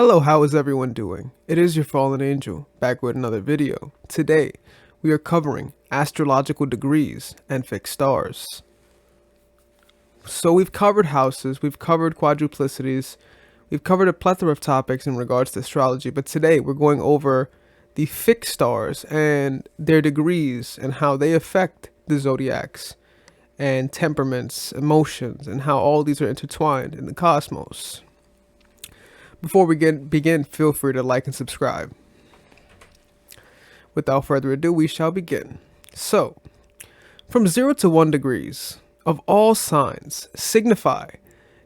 Hello, how is everyone doing? It is your fallen angel, back with another video. Today, we are covering astrological degrees and fixed stars. So we've covered houses, we've covered quadruplicities, we've covered a plethora of topics in regards to astrology, but today we're going over the fixed stars and their degrees and how they affect the zodiacs and temperaments, emotions, and how all these are intertwined in the cosmos. Before we begin, feel free to like and subscribe. Without further ado, we shall begin. So, from 0 to 1 degrees of all signs signify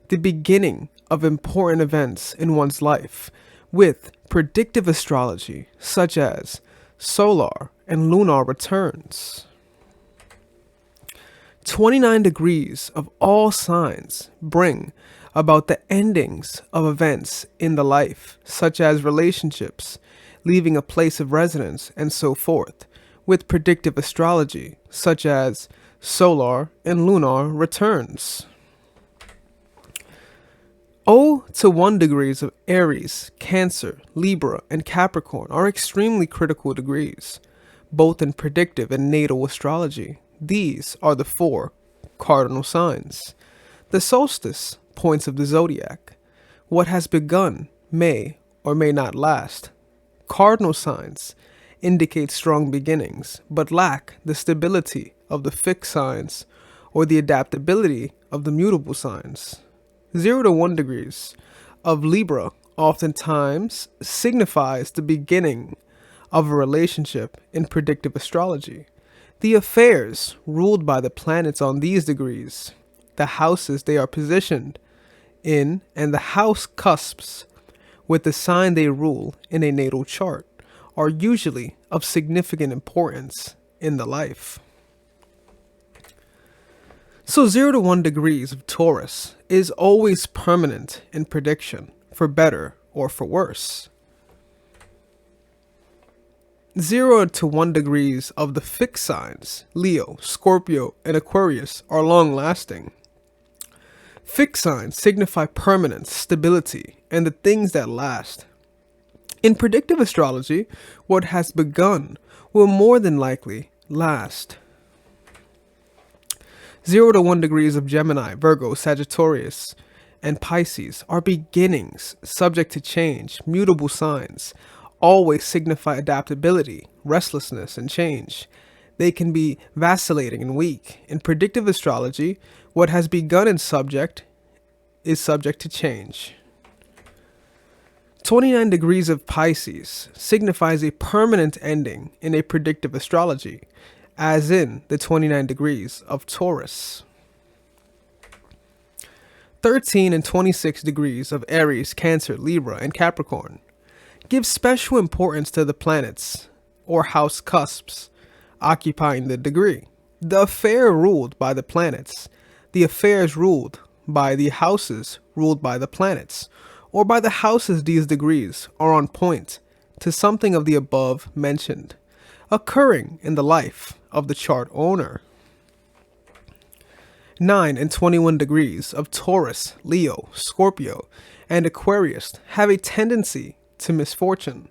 the beginning of important events in one's life with predictive astrology such as solar and lunar returns. 29 degrees of all signs bring about the endings of events in the life, such as relationships, leaving a place of residence, and so forth, with predictive astrology, such as solar and lunar returns. 0 to 1 degrees of Aries, Cancer, Libra, and Capricorn are extremely critical degrees, both in predictive and natal astrology. These are the 4 cardinal signs. The solstice points of the zodiac. What has begun may or may not last. Cardinal signs indicate strong beginnings, but lack the stability of the fixed signs or the adaptability of the mutable signs. 0 to 1 degrees of Libra oftentimes signifies the beginning of a relationship in predictive astrology. The affairs ruled by the planets on these degrees, the houses they are positioned in, and the house cusps with the sign they rule in a natal chart are usually of significant importance in the life. So 0 to 1 degrees of Taurus is always permanent in prediction, for better or for worse. 0 to 1 degrees of the fixed signs, Leo, Scorpio, and Aquarius, are long-lasting. Fixed signs signify permanence, stability, and the things that last. In predictive astrology, what has begun will more than likely last. 0 to 1 degrees of Gemini, Virgo, Sagittarius, and Pisces are beginnings, subject to change, mutable signs, always signify adaptability, restlessness, and change. They can be vacillating and weak. In predictive astrology, what has begun in subject is subject to change. 29 degrees of Pisces signifies a permanent ending in a predictive astrology, as in the 29 degrees of Taurus. 13 and 26 degrees of Aries, Cancer, Libra, and Capricorn give special importance to the planets or house cusps occupying the degree. The affair ruled by the planets, the affairs ruled by the houses ruled by the planets, or by the houses these degrees are on point to something of the above mentioned, occurring in the life of the chart owner. 9 and 21 degrees of Taurus, Leo, Scorpio, and Aquarius have a tendency to misfortune.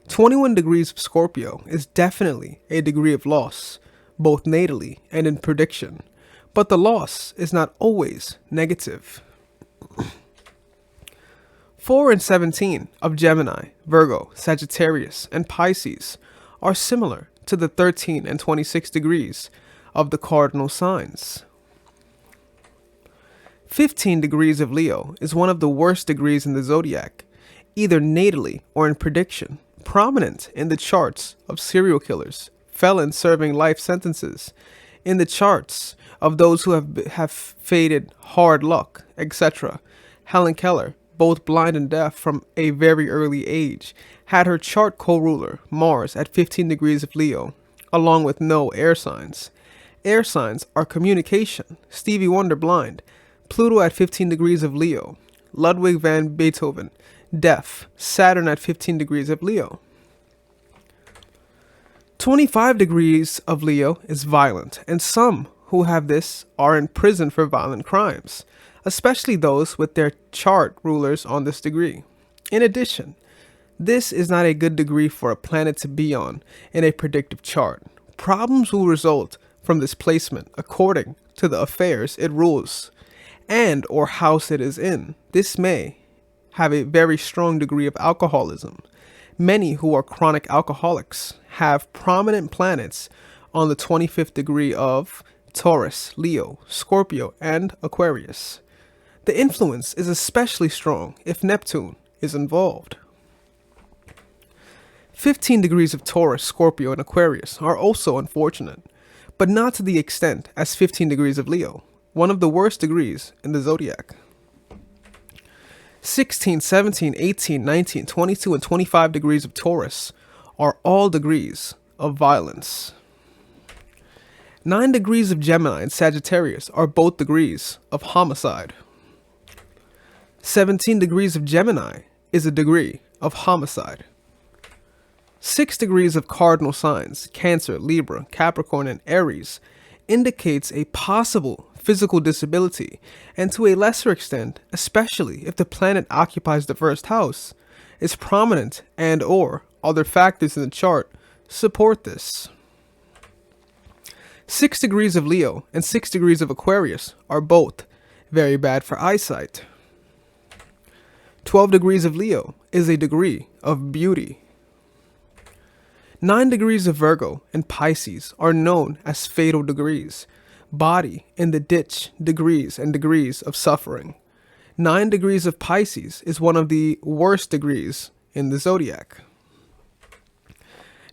21 degrees of Scorpio is definitely a degree of loss, both natally and in prediction, but the loss is not always negative. 4 and 17 of Gemini, Virgo, Sagittarius, and Pisces are similar to the 13 and 26 degrees of the cardinal signs. 15 degrees of Leo is one of the worst degrees in the zodiac, either natally or in prediction, prominent in the charts of serial killers, felons serving life sentences, in the charts of those who have faded hard luck, etc. Helen Keller, both blind and deaf from a very early age, had her chart co-ruler, Mars, at 15 degrees of Leo, along with no air signs. Air signs are communication, Stevie Wonder blind, Pluto at 15 degrees of Leo, Ludwig van Beethoven, deaf, Saturn at 15 degrees of Leo. 25 degrees of Leo is violent, and some who have this are in prison for violent crimes, especially those with their chart rulers on this degree. In addition, this is not a good degree for a planet to be on in a predictive chart. Problems will result from this placement according to the affairs it rules and or house it is in. This may have a very strong degree of alcoholism. Many who are chronic alcoholics have prominent planets on the 25th degree of Taurus, Leo, Scorpio, and Aquarius. The influence is especially strong if Neptune is involved. 15 degrees of Taurus, Scorpio, and Aquarius are also unfortunate, but not to the extent as 15 degrees of Leo, one of the worst degrees in the zodiac. 16, 17, 18, 19, 22, and 25 degrees of Taurus are all degrees of violence. 9 degrees of Gemini and Sagittarius are both degrees of homicide. 17 degrees of Gemini is a degree of homicide. 6 degrees of cardinal signs, Cancer, Libra, Capricorn, and Aries, indicates a possible physical disability, and to a lesser extent, especially if the planet occupies the first house, is prominent and or other factors in the chart support this. 6 degrees of Leo and 6 degrees of Aquarius are both very bad for eyesight. 12 degrees of Leo is a degree of beauty. 9 degrees of Virgo and Pisces are known as fatal degrees, body in the ditch degrees and degrees of suffering. 9 degrees of Pisces is one of the worst degrees in the zodiac.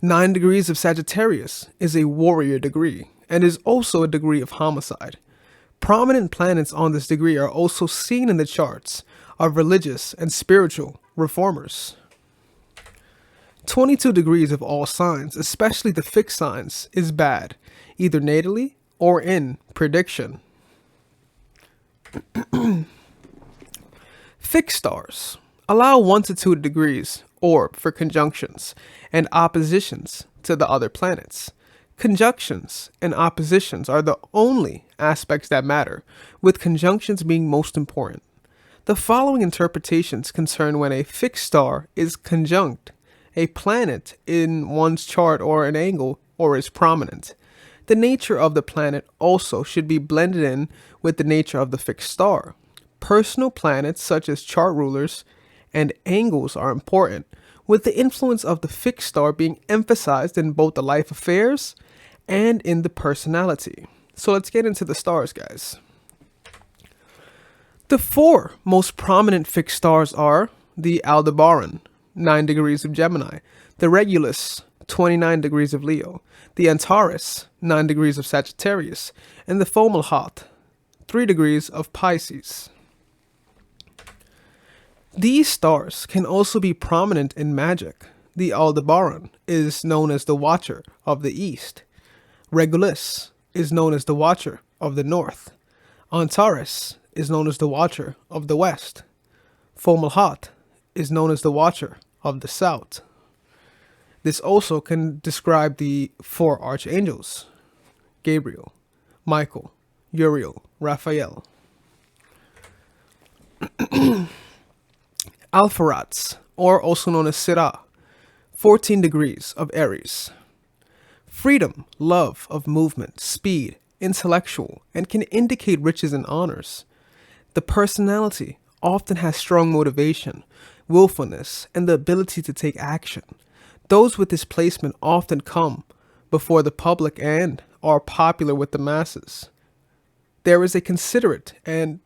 9 degrees of Sagittarius is a warrior degree and is also a degree of homicide. Prominent planets on this degree are also seen in the charts of religious and spiritual reformers. 22 degrees of all signs, especially the fixed signs, is bad, either natally or in prediction. Fixed stars allow 1 to 2 degrees orb for conjunctions and oppositions to the other planets. Conjunctions and oppositions are the only aspects that matter, with conjunctions being most important. The following interpretations concern when a fixed star is conjunct a planet in one's chart or an angle or is prominent. The nature of the planet also should be blended in with the nature of the fixed star. Personal planets such as chart rulers and angles are important, with the influence of the fixed star being emphasized in both the life affairs and in the personality. So let's get into the stars, guys. The 4 most prominent fixed stars are the Aldebaran, 9 degrees of Gemini, the Regulus, 29 degrees of Leo, the Antares, 9 degrees of Sagittarius, and the Fomalhaut, 3 degrees of Pisces. These stars can also be prominent in magic. The Aldebaran is known as the Watcher of the East. Regulus is known as the Watcher of the North. Antares is known as the Watcher of the West. Fomalhaut is known as the Watcher of the South. This also can describe the 4 archangels: Gabriel, Michael, Uriel, Raphael. Alpharats, or also known as Sirah, 14 degrees of Aries. Freedom, love of movement, speed, intellectual, and can indicate riches and honors. The personality often has strong motivation, willfulness, and the ability to take action. Those with this placement often come before the public and are popular with the masses. There is a considerate and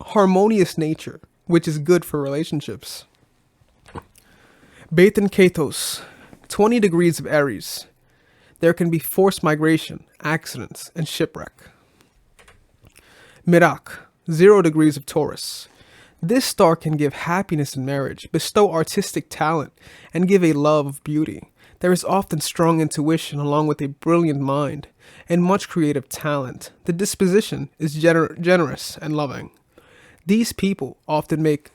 harmonious nature, which is good for relationships. Beten Ketos, 20 degrees of Aries. There can be forced migration, accidents, and shipwreck. Mirak, 0 degrees of Taurus. This star can give happiness in marriage, bestow artistic talent, and give a love of beauty. There is often strong intuition along with a brilliant mind and much creative talent. The disposition is generous and loving. These people often make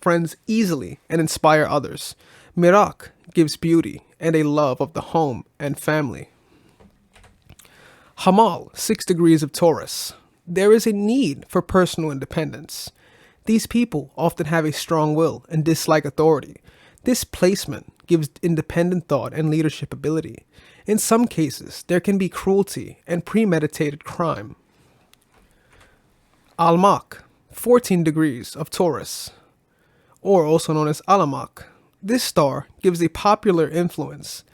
friends easily and inspire others. Mirak gives beauty and a love of the home and family. Hamal, 6 degrees of Taurus. There is a need for personal independence. These people often have a strong will and dislike authority. This placement gives independent thought and leadership ability. In some cases, there can be cruelty and premeditated crime. Almach, 14 degrees of Taurus, or also known as Alamak. This star gives a popular influence,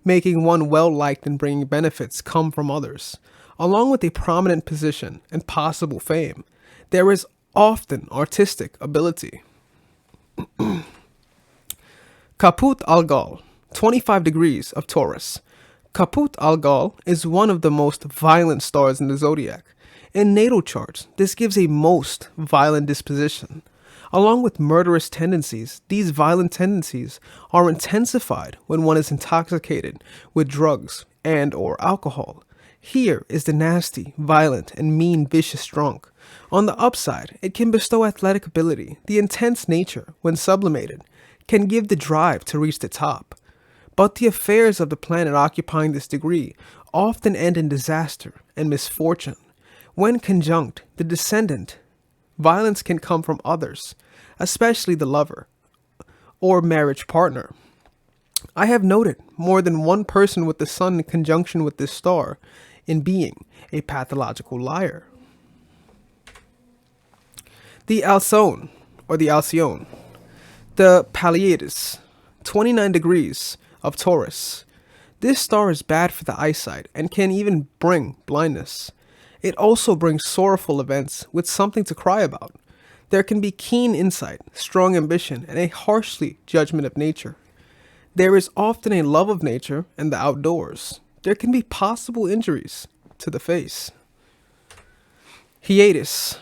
making one well liked and bringing benefits come from others. Along with a prominent position and possible fame, there is often artistic ability. Kaput Algal, 25 degrees of Taurus. Kaput Algal is one of the most violent stars in the zodiac. In natal charts, this gives a most violent disposition. Along with murderous tendencies, these violent tendencies are intensified when one is intoxicated with drugs and or alcohol. Here is the nasty, violent, and mean vicious drunk. On the upside, it can bestow athletic ability. The intense nature, when sublimated, can give the drive to reach the top. But the affairs of the planet occupying this degree often end in disaster and misfortune. When conjunct, the descendant, violence can come from others, especially the lover or marriage partner. I have noted more than one person with the sun in conjunction with this star in being a pathological liar. The Alcyon, or the Alcyon, the Pleiades, 29 degrees of Taurus. This star is bad for the eyesight and can even bring blindness. It also brings sorrowful events with something to cry about. There can be keen insight, strong ambition, and a harshly judgment of nature. There is often a love of nature and the outdoors. There can be possible injuries to the face. Hyades,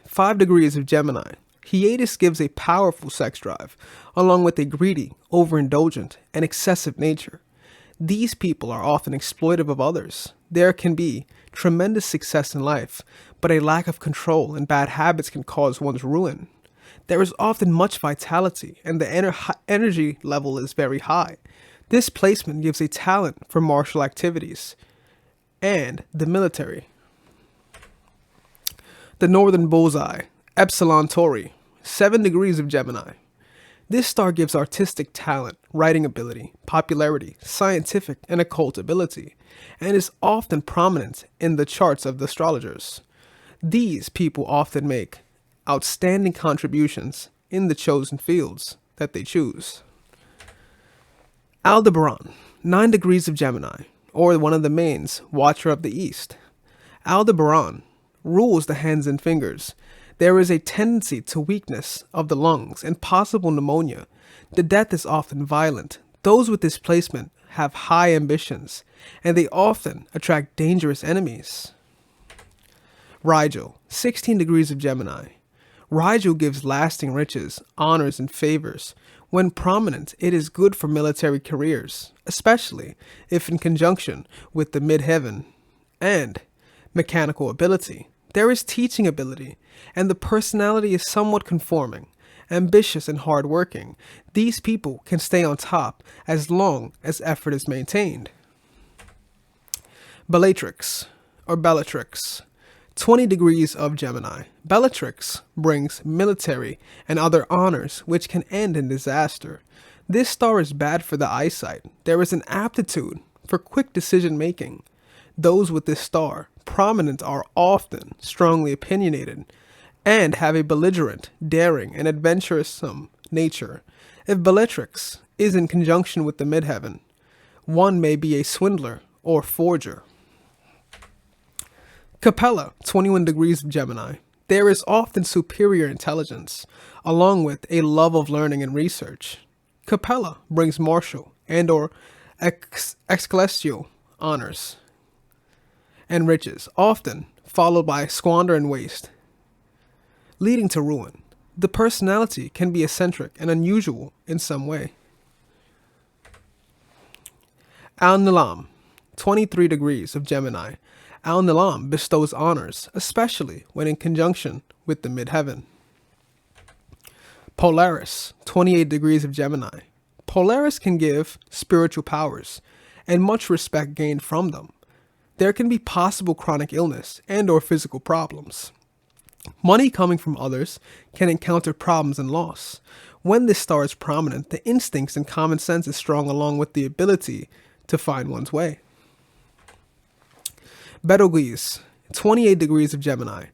5 degrees of Gemini. Hyades gives a powerful sex drive, along with a greedy, overindulgent, and excessive nature. These people are often exploitive of others. There can be tremendous success in life, but a lack of control and bad habits can cause one's ruin. There is often much vitality, and the energy level is very high. This placement gives a talent for martial activities and the military. The Northern Bullseye, Epsilon Tauri, 7 degrees of Gemini. This star gives artistic talent, writing ability, popularity, scientific and occult ability, and is often prominent in the charts of the astrologers. These people often make outstanding contributions in the chosen fields that they choose. Aldebaran, 9 degrees of Gemini, or one of the mains, Watcher of the East. Aldebaran rules the hands and fingers. There is a tendency to weakness of the lungs and possible pneumonia. The death is often violent. Those with this placement have high ambitions, and they often attract dangerous enemies. Rigel, 16 degrees of Gemini. Rigel gives lasting riches, honors, and favors. When prominent, it is good for military careers, especially if in conjunction with the midheaven and mechanical ability. There is teaching ability, and the personality is somewhat conforming, ambitious, and hardworking. These people can stay on top as long as effort is maintained. Bellatrix, or Bellatrix, 20 degrees of Gemini. Bellatrix brings military and other honors which can end in disaster. This star is bad for the eyesight. There is an aptitude for quick decision making. Those with this star prominent are often strongly opinionated and have a belligerent, daring, and adventuresome nature. If Bellatrix is in conjunction with the midheaven, one may be a swindler or forger. Capella, 21 degrees of Gemini. There is often superior intelligence, along with a love of learning and research. Capella brings martial and or ecclesial honors and riches, often followed by squander and waste, leading to ruin. The personality can be eccentric and unusual in some way. Al-Nilam, 23 degrees of Gemini. Al-Nilam bestows honors, especially when in conjunction with the midheaven. Polaris, 28 degrees of Gemini. Polaris can give spiritual powers and much respect gained from them. There can be possible chronic illness and or physical problems. Money coming from others can encounter problems and loss. When this star is prominent, the instincts and common sense is strong along with the ability to find one's way. Betelgeuse, 28 degrees of Gemini.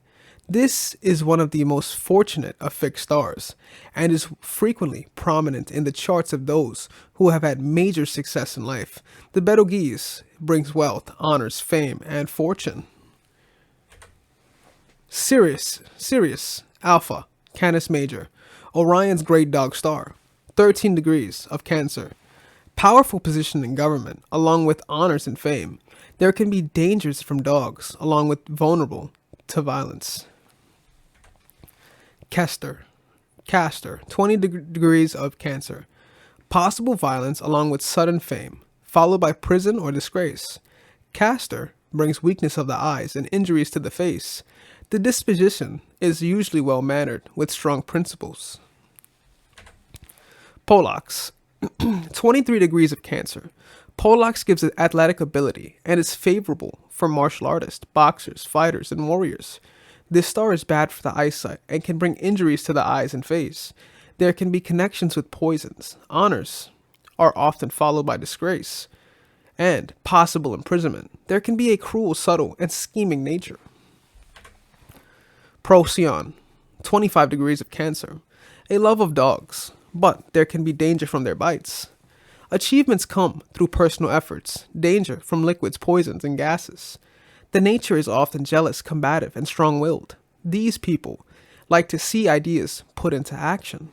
This is one of the most fortunate of fixed stars and is frequently prominent in the charts of those who have had major success in life. The Betelgeuse brings wealth, honors, fame, and fortune. Sirius, Alpha, Canis Major, Orion's great dog star, 13 degrees of Cancer. Powerful position in government, along with honors and fame. There can be dangers from dogs, along with vulnerable to violence. Castor, 20 degrees of Cancer. Possible violence along with sudden fame, followed by prison or disgrace. Castor brings weakness of the eyes and injuries to the face. The disposition is usually well-mannered with strong principles. Pollux, 23 degrees of Cancer. Pollux gives it athletic ability and is favorable for martial artists, boxers, fighters, and warriors. This star is bad for the eyesight and can bring injuries to the eyes and face. There can be connections with poisons. Honors are often followed by disgrace and possible imprisonment. There can be a cruel, subtle, and scheming nature. Procyon, 25 degrees of Cancer. A love of dogs, but there can be danger from their bites. Achievements come through personal efforts, danger from liquids, poisons, and gases. The nature is often jealous, combative, and strong-willed. These people like to see ideas put into action.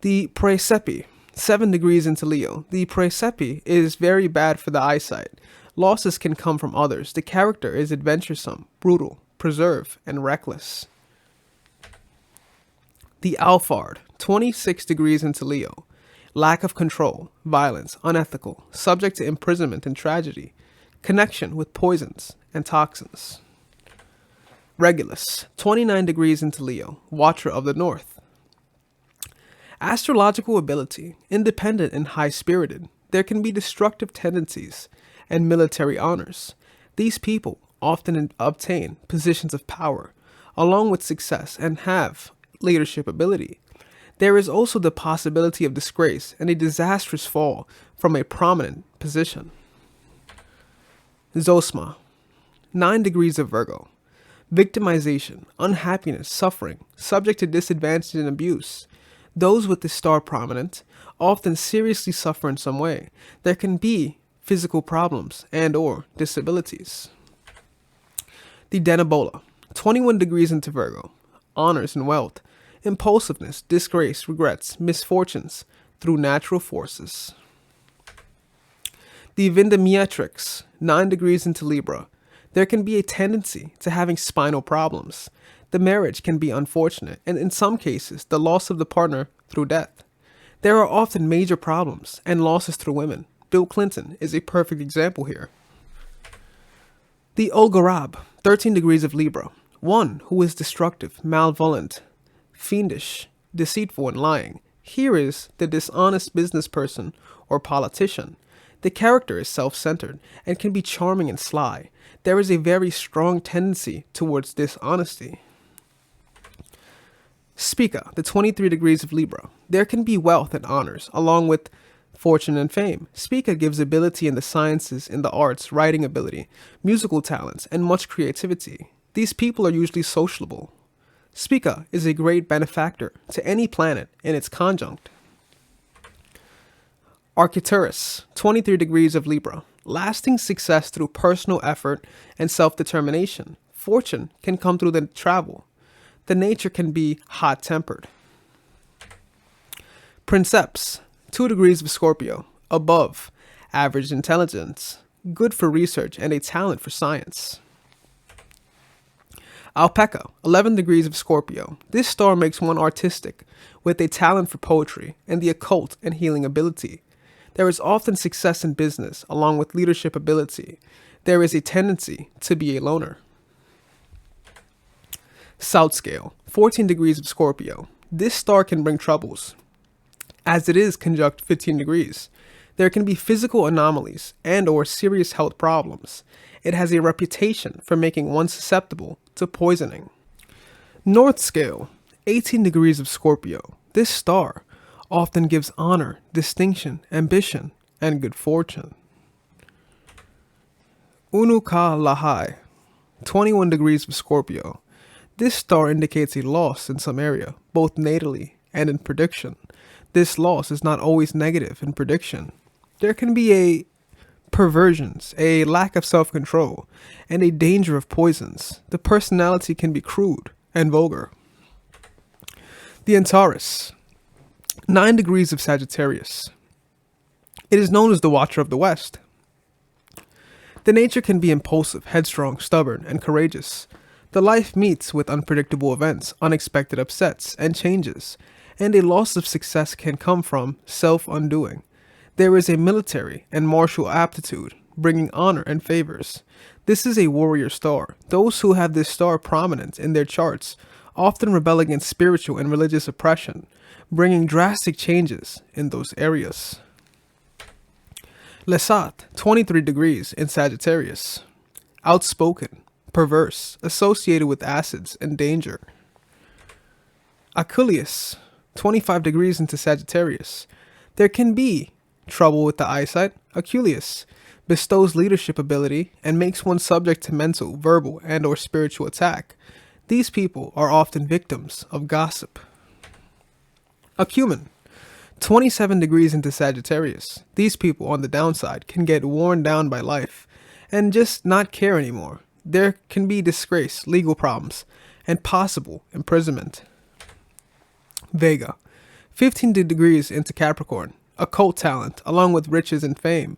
The Praesepe, 7 degrees into Leo. The Praesepe is very bad for the eyesight. Losses can come from others. The character is adventuresome, brutal, preserved, and reckless. The Alphard, 26 degrees into Leo. Lack of control, violence, unethical, subject to imprisonment and tragedy, connection with poisons and toxins. Regulus, 29 degrees into Leo, Watcher of the North. Astrological ability, independent and high-spirited. There can be destructive tendencies and military honors. These people often obtain positions of power, along with success, and have leadership ability. There is also the possibility of disgrace and a disastrous fall from a prominent position. Zosma, 9 degrees of Virgo. Victimization, unhappiness, suffering, subject to disadvantage and abuse. Those with the star prominent often seriously suffer in some way. There can be physical problems and or disabilities. The Danabola, 21 degrees into Virgo. Honors and wealth, impulsiveness, disgrace, regrets, misfortunes through natural forces. The Vindemiatrix, 9 degrees into Libra. There can be a tendency to having spinal problems. The marriage can be unfortunate, and in some cases, the loss of the partner through death. There are often major problems and losses through women. Bill Clinton is a perfect example here. The Olgarab, 13 degrees of Libra. One who is destructive, malevolent, fiendish, deceitful, and lying. Here is the dishonest business person or politician. The character is self-centered and can be charming and sly. There is a very strong tendency towards dishonesty. Spica, the 23 degrees of Libra. There can be wealth and honors, along with fortune and fame. Spica gives ability in the sciences, in the arts, writing ability, musical talents, and much creativity. These people are usually sociable. Spica is a great benefactor to any planet in its conjunct. Arcturus, 23 degrees of Libra. Lasting success through personal effort and self-determination. Fortune can come through the travel. The nature can be hot-tempered. Princeps, 2 degrees of Scorpio. Above average intelligence. Good for research and a talent for science. Alpaca, 11 degrees of Scorpio. This star makes one artistic, with a talent for poetry and the occult and healing ability. There is often success in business, along with leadership ability. There is a tendency to be a loner. South Scale, 14 degrees of Scorpio. This star can bring troubles, as it is conjunct 15 degrees. There can be physical anomalies and or serious health problems. It has a reputation for making one susceptible to poisoning. North Scale, 18 degrees of Scorpio. This star often gives honor, distinction, ambition, and good fortune. Unuka Lahai, 21 degrees of Scorpio. This star indicates a loss in some area, both natally and in prediction. This loss is not always negative in prediction. There can be a perversions, a lack of self-control, and a danger of poisons. The personality can be crude and vulgar. The Antares, 9 degrees of Sagittarius. It is known as the Watcher of the West. The nature can be impulsive, headstrong, stubborn, and courageous. The life meets with unpredictable events, unexpected upsets, and changes, and a loss of success can come from self-undoing. There is a military and martial aptitude, bringing honor and favors. This is a warrior star. Those who have this star prominent in their charts often rebel against spiritual and religious oppression, bringing drastic changes in those areas. Lesat, 23 degrees in Sagittarius. Outspoken, perverse, associated with acids and danger. Aculeus, 25 degrees into Sagittarius. There can be trouble with the eyesight. Aculeus bestows leadership ability and makes one subject to mental, verbal, and or spiritual attack. These people are often victims of gossip. Acumen, 27 degrees into Sagittarius. These people on the downside can get worn down by life and just not care anymore. There can be disgrace, legal problems, and possible imprisonment. Vega, 15 degrees into Capricorn. Occult talent, along with riches and fame.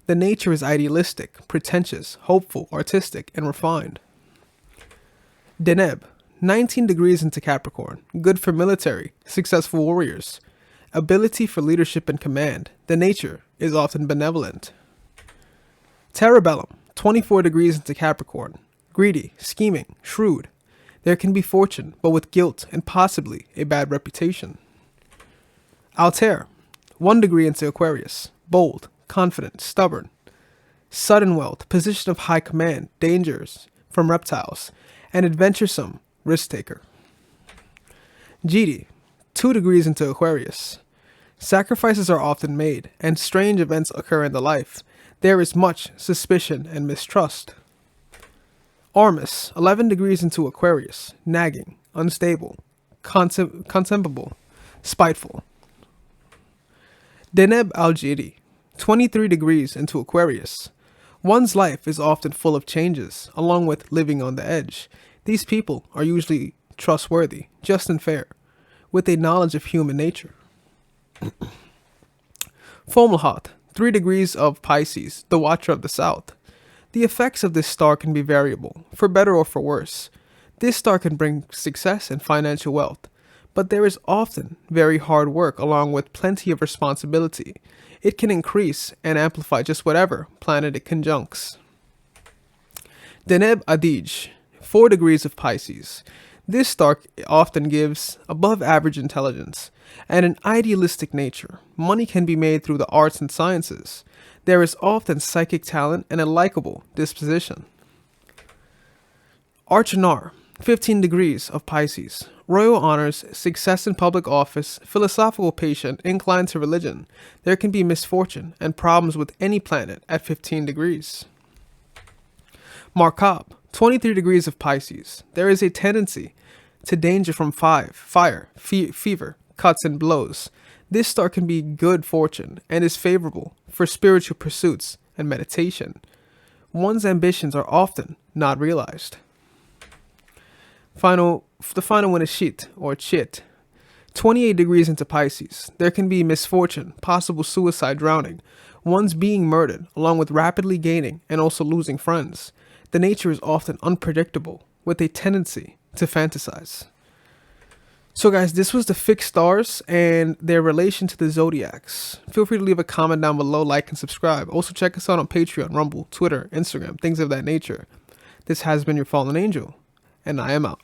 The nature is idealistic, pretentious, hopeful, artistic, and refined. Deneb, 19 degrees into Capricorn. Good for military, successful warriors. Ability for leadership and command. The nature is often benevolent. Terabellum, 24 degrees into Capricorn. Greedy, scheming, shrewd. There can be fortune, but with guilt and possibly a bad reputation. Altair, 1 degree into Aquarius. Bold, confident, stubborn. Sudden wealth, position of high command, dangers from reptiles, and adventuresome risk taker. Gedi, 2 degrees into Aquarius. Sacrifices are often made, and strange events occur in the life. There is much suspicion and mistrust. Ormus, 11 degrees into Aquarius. Nagging, unstable, contemptible, spiteful. Deneb al-Jidi, 23 degrees into Aquarius. One's life is often full of changes, along with living on the edge. These people are usually trustworthy, just and fair, with a knowledge of human nature. Fomalhaut, 3 degrees of Pisces, the Watcher of the South. The effects of this star can be variable, for better or for worse. This star can bring success and financial wealth, but there is often very hard work along with plenty of responsibility. It can increase and amplify just whatever planet it conjuncts. Deneb Adij, 4 degrees of Pisces. This star often gives above average intelligence and an idealistic nature. Money can be made through the arts and sciences. There is often psychic talent and a likable disposition. Archanar, 15 degrees of Pisces. Royal honors, success in public office, philosophical patient, inclined to religion. There can be misfortune and problems with any planet at 15 degrees. Markab, 23 degrees of Pisces. There is a tendency to danger from fire, fever, cuts, and blows. This star can be good fortune and is favorable for spiritual pursuits and meditation. One's ambitions are often not realized. The final one is Shit or Chit. 28 degrees into Pisces. There can be misfortune, possible suicide, drowning. One's being murdered, along with rapidly gaining and also losing friends. The nature is often unpredictable, with a tendency to fantasize. So guys, this was the fixed stars and their relation to the zodiacs. Feel free to leave a comment down below, like, and subscribe. Also check us out on Patreon, Rumble, Twitter, Instagram, things of that nature. This has been your fallen angel, and I am out.